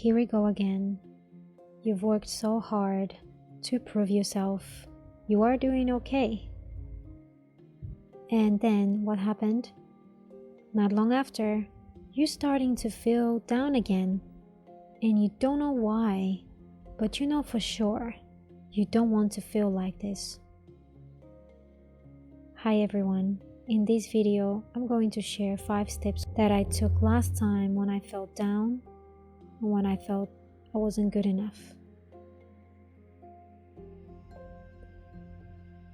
Here we go again. You've worked so hard to prove yourself you are doing okay. And then what happened? Not long after, you're starting to feel down again, and you don't know why, but you know for sure you don't want to feel like this. Hi everyone, in this video I'm going to share 5 steps that I took last time when I felt down and when I felt I wasn't good enough.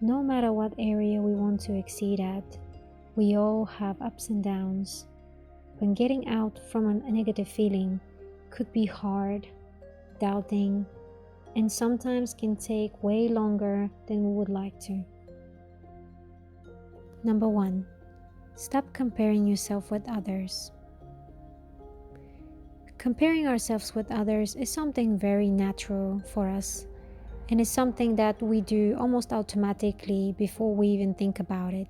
No matter what area we want to exceed at, we all have ups and downs. When getting out from a negative feeling could be hard, doubting, and sometimes can take way longer than we would like to. Number 1, stop comparing yourself with others. Comparing ourselves with others is something very natural for us, and is something that we do almost automatically before we even think about it.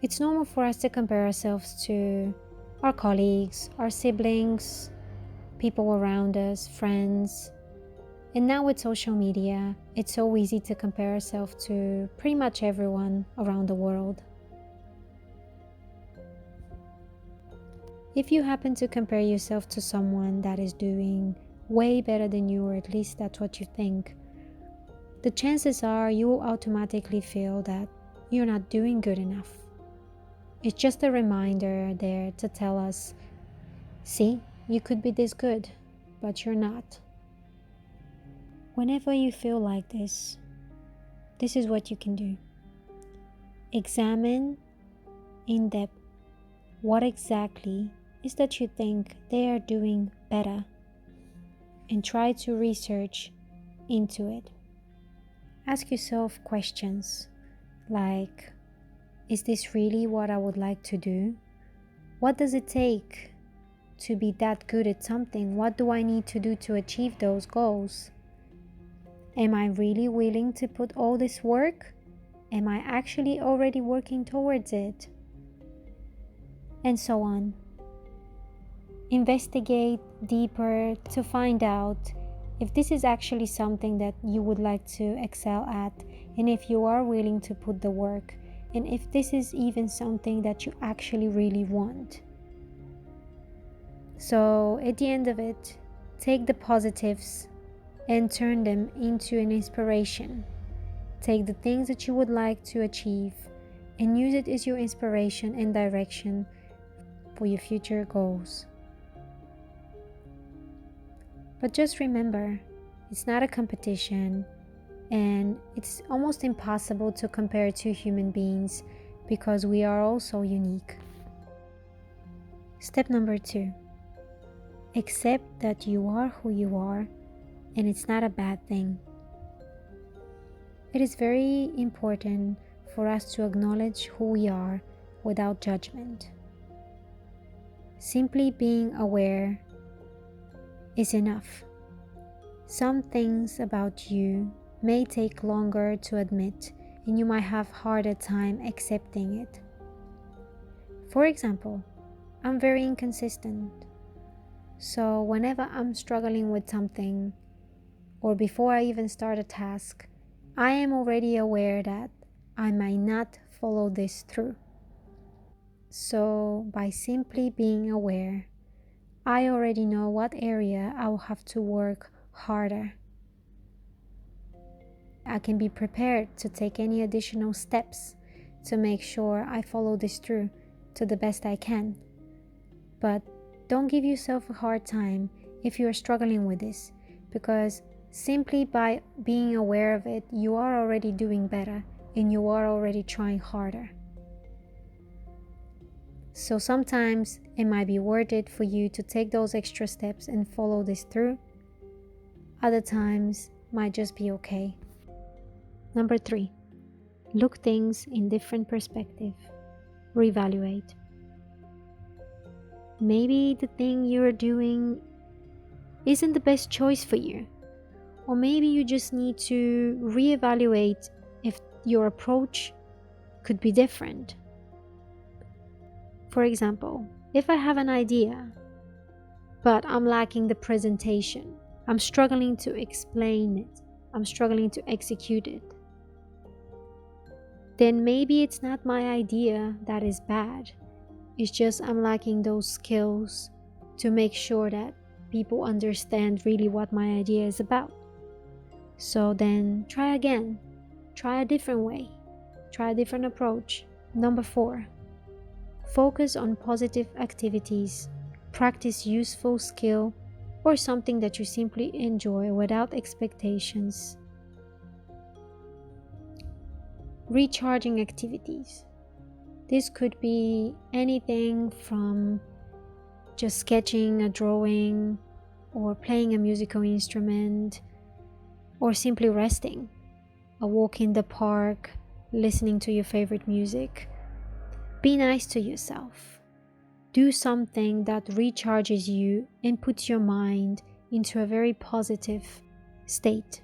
It's normal for us to compare ourselves to our colleagues, our siblings, people around us, friends. And now with social media, it's so easy to compare ourselves to pretty much everyone around the world. If you happen to compare yourself to someone that is doing way better than you, or at least that's what you think, the chances are you will automatically feel that you're not doing good enough. It's just a reminder there to tell us, see, you could be this good, but you're not. Whenever you feel like this is what you can do. Examine in depth what exactly is that you think they are doing better, and try to research into it. Ask yourself questions like, is this really what I would like to do? What does it take to be that good at something? What do I need to do to achieve those goals? Am I really willing to put all this work? Am I actually already working towards it? And so on. Investigate deeper to find out if this is actually something that you would like to excel at, and if you are willing to put the work, and if this is even something that you actually really want. So at the end of it, take the positives and turn them into an inspiration. Take the things that you would like to achieve and use it as your inspiration and direction for your future goals. But just remember, it's not a competition, and it's almost impossible to compare two human beings because we are all so unique. Step number 2, accept that you are who you are, and it's not a bad thing. It is very important for us to acknowledge who we are without judgment. Simply being aware is enough. Some things about you may take longer to admit, and you might have harder time accepting it. For example, I'm very inconsistent. So whenever I'm struggling with something, or before I even start a task, I am already aware that I might not follow this through. So by simply being aware, I already know what area I will have to work harder. I can be prepared to take any additional steps to make sure I follow this through to the best I can. But don't give yourself a hard time if you are struggling with this, because simply by being aware of it, you are already doing better and you are already trying harder. So sometimes it might be worth it for you to take those extra steps and follow this through. Other times might just be okay. Number 3, look things in different perspective. Reevaluate. Maybe the thing you're doing isn't the best choice for you. Or maybe you just need to reevaluate if your approach could be different. For example, if I have an idea but I'm lacking the presentation. I'm struggling to explain it. I'm struggling to execute it. Then maybe it's not my idea that is bad. It's just I'm lacking those skills to make sure that people understand really what my idea is about. So then try again. Try a different way. Try a different approach. Number 4, focus on positive activities. Practice useful skill or something that you simply enjoy without expectations. Recharging activities. This could be anything from just sketching, a drawing, or playing a musical instrument, or simply resting, a walk in the park, listening to your favorite music. Be nice to yourself. Do something that recharges you and puts your mind into a very positive state.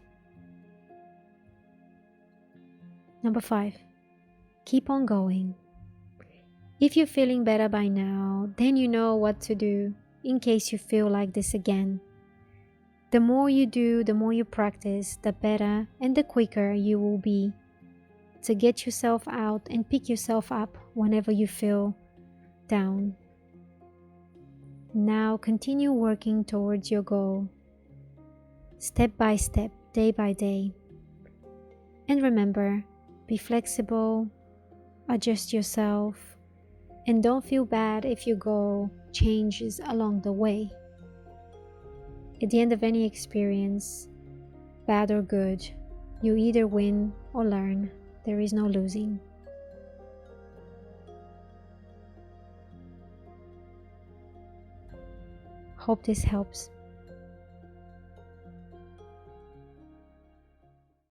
Number 5, keep on going. If you're feeling better by now, then you know what to do in case you feel like this again. The more you do, the more you practice, the better and the quicker you will be to get yourself out and pick yourself up whenever you feel down. Now continue working towards your goal, step by step, day by day. And remember, be flexible, adjust yourself, and don't feel bad if your goal changes along the way. At the end of any experience, bad or good, you either win or learn. There is no losing. Hope this helps.